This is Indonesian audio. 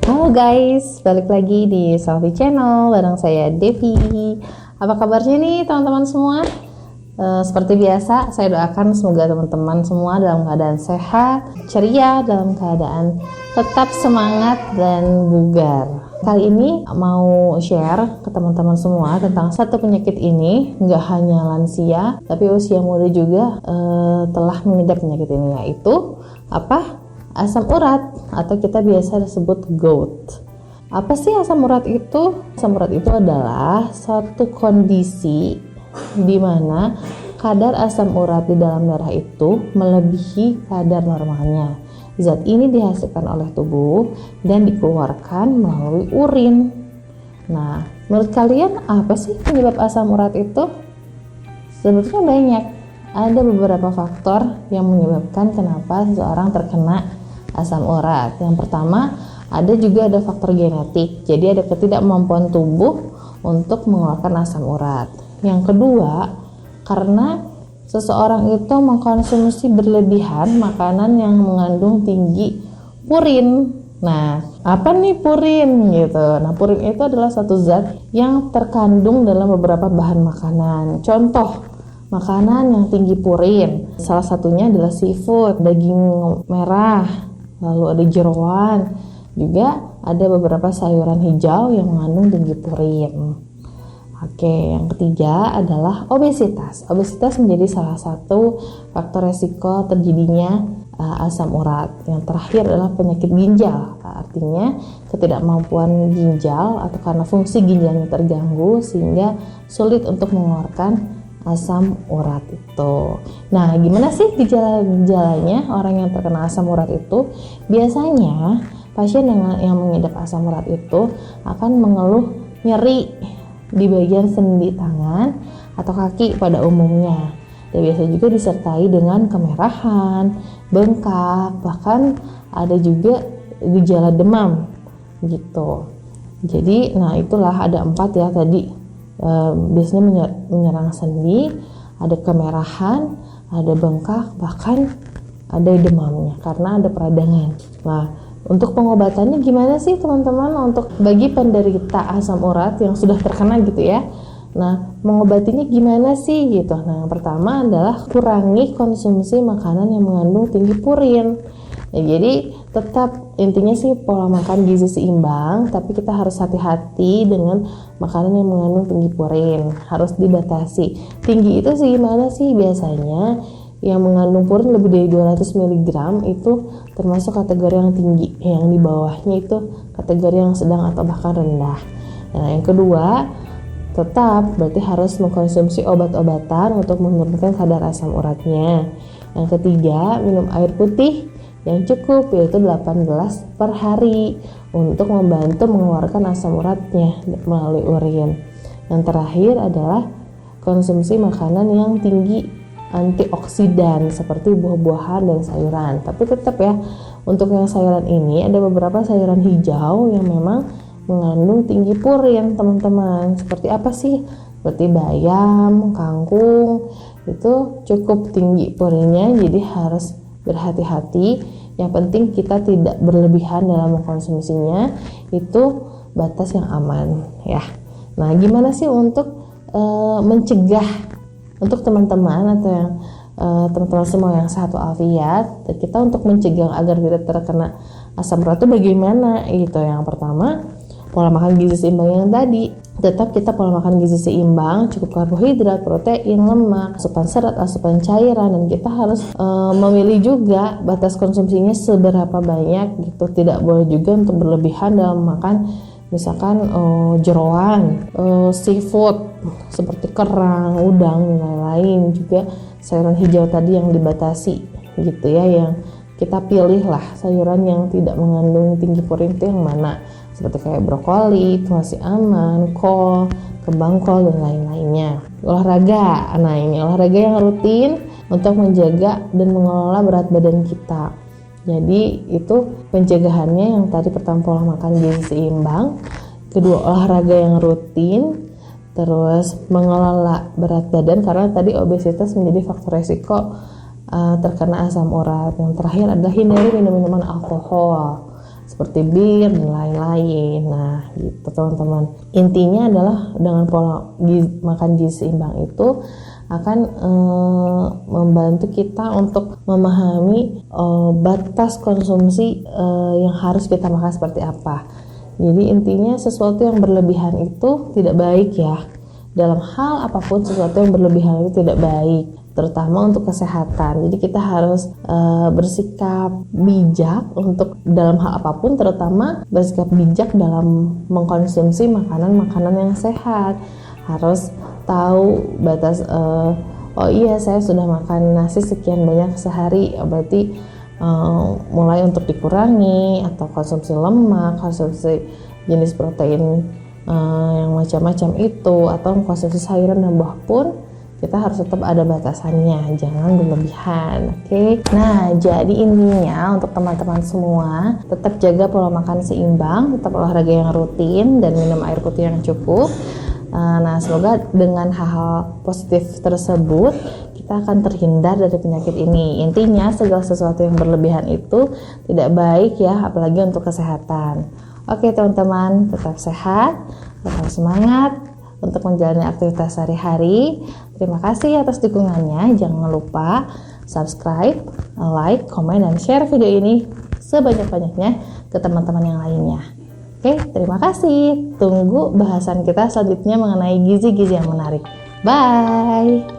Halo guys, balik lagi di Selfie Channel bareng saya Devi. Apa kabarnya nih teman-teman semua? Seperti biasa, saya doakan semoga teman-teman semua dalam keadaan sehat, ceria, dalam keadaan tetap semangat dan bugar. Kali ini mau share ke teman-teman semua tentang satu penyakit ini, nggak hanya lansia, tapi usia muda juga telah mengidap penyakit ini, yaitu apa? Asam urat, atau kita biasa disebut GOUT. Apa sih asam urat itu? Asam urat itu adalah suatu kondisi di mana kadar asam urat di dalam darah itu melebihi kadar normalnya. Zat ini dihasilkan oleh tubuh dan dikeluarkan melalui urin. Nah, menurut kalian apa sih penyebab asam urat itu? Sebenarnya banyak. Ada beberapa faktor yang menyebabkan kenapa seseorang terkena asam urat. Yang pertama, ada faktor genetik. Jadi ada ketidakmampuan tubuh untuk mengeluarkan asam urat. Yang kedua, karena seseorang itu mengkonsumsi berlebihan makanan yang mengandung tinggi purin. Nah, apa nih purin gitu? Nah, purin itu adalah satu zat yang terkandung dalam beberapa bahan makanan. Contoh makanan yang tinggi purin, salah satunya adalah seafood, daging merah, lalu ada jeroan, juga ada beberapa sayuran hijau yang mengandung tinggi purin. Oke, yang ketiga adalah obesitas. Obesitas menjadi salah satu faktor resiko terjadinya asam urat. Yang terakhir adalah penyakit ginjal, artinya ketidakmampuan ginjal atau karena fungsi ginjalnya terganggu sehingga sulit untuk mengeluarkan asam urat itu. Nah, gimana sih gejala-gejalanya orang yang terkena asam urat itu? Biasanya pasien yang mengidap asam urat itu akan mengeluh nyeri di bagian sendi tangan atau kaki pada umumnya. Dan biasa juga disertai dengan kemerahan, bengkak, bahkan ada juga gejala demam gitu. Jadi, nah itulah ada 4 ya tadi. Biasanya menyerang sendi, ada kemerahan, ada bengkak, bahkan ada demamnya karena ada peradangan. Nah, untuk pengobatannya gimana sih teman-teman untuk bagi penderita asam urat yang sudah terkena gitu ya? Nah, mengobatinya gimana sih gitu? Nah, yang pertama adalah kurangi konsumsi makanan yang mengandung tinggi purin. Ya, jadi tetap intinya sih pola makan gizi seimbang, tapi kita harus hati-hati dengan makanan yang mengandung tinggi purin, harus dibatasi. Tinggi itu sih gimana sih? Biasanya yang mengandung purin lebih dari 200 mg itu termasuk kategori yang tinggi, yang di bawahnya itu kategori yang sedang atau bahkan rendah. Nah, yang kedua, tetap berarti harus mengkonsumsi obat-obatan untuk menurunkan kadar asam uratnya. Yang ketiga, minum air putih yang cukup, yaitu 8 gelas per hari untuk membantu mengeluarkan asam uratnya melalui urin. Yang terakhir adalah konsumsi makanan yang tinggi antioksidan seperti buah-buahan dan sayuran. Tapi tetap ya, untuk yang sayuran ini ada beberapa sayuran hijau yang memang mengandung tinggi purin teman-teman. Seperti apa sih? Seperti bayam, kangkung, itu cukup tinggi purinnya, jadi harus berhati-hati. Yang penting kita tidak berlebihan dalam mengkonsumsinya, itu batas yang aman ya. Nah, gimana sih untuk mencegah untuk teman-teman atau yang teman-teman semua yang sehat walafiat, kita untuk mencegah agar tidak terkena asam urat itu bagaimana gitu? Yang pertama, pola makan gizi seimbang yang tadi. Tetap kita pola makan gizi seimbang, cukup karbohidrat, protein, lemak, asupan serat, asupan cairan, dan kita harus memilih juga batas konsumsinya seberapa banyak gitu. Tidak boleh juga untuk berlebihan dalam makan misalkan jeroan, seafood seperti kerang, udang, dan lain-lain. Juga sayuran hijau tadi yang dibatasi gitu ya, yang kita pilih lah sayuran yang tidak mengandung tinggi purin itu yang mana, seperti kayak brokoli itu masih aman, kol, kembang kol, dan lain-lainnya. Olahraga, nah ini olahraga yang rutin untuk menjaga dan mengelola berat badan kita. Jadi itu pencegahannya yang tadi pertama pola makan gizi seimbang, kedua olahraga yang rutin, terus mengelola berat badan karena tadi obesitas menjadi faktor resiko terkena asam urat. Yang terakhir adalah hindari minum minuman alkohol. seperti bir dan lain-lain. Nah, gitu teman-teman. Intinya adalah dengan pola makan gizi seimbang itu akan membantu kita untuk memahami batas konsumsi yang harus kita makan seperti apa. Jadi intinya sesuatu yang berlebihan itu tidak baik ya. Dalam hal apapun sesuatu yang berlebihan itu tidak baik, terutama untuk kesehatan. Jadi kita harus bersikap bijak untuk dalam hal apapun, terutama bersikap bijak dalam mengkonsumsi makanan-makanan yang sehat. Harus tahu batas, oh iya saya sudah makan nasi sekian banyak sehari, berarti mulai untuk dikurangi, atau konsumsi lemak, konsumsi jenis protein yang macam-macam itu, atau konsumsi sayuran dan buah pun kita harus tetap ada batasannya, jangan berlebihan. Oke. Nah, jadi intinya untuk teman-teman semua tetap jaga pola makan seimbang, tetap olahraga yang rutin dan minum air putih yang cukup. Nah, semoga dengan hal-hal positif tersebut kita akan terhindar dari penyakit ini. Intinya segala sesuatu yang berlebihan itu tidak baik ya, apalagi untuk kesehatan. Oke teman-teman, tetap sehat, tetap semangat untuk menjalani aktivitas sehari-hari. Terima kasih atas dukungannya. Jangan lupa subscribe, like, komen, dan share video ini sebanyak-banyaknya ke teman-teman yang lainnya. Oke, terima kasih. Tunggu bahasan kita selanjutnya mengenai gizi-gizi yang menarik. Bye!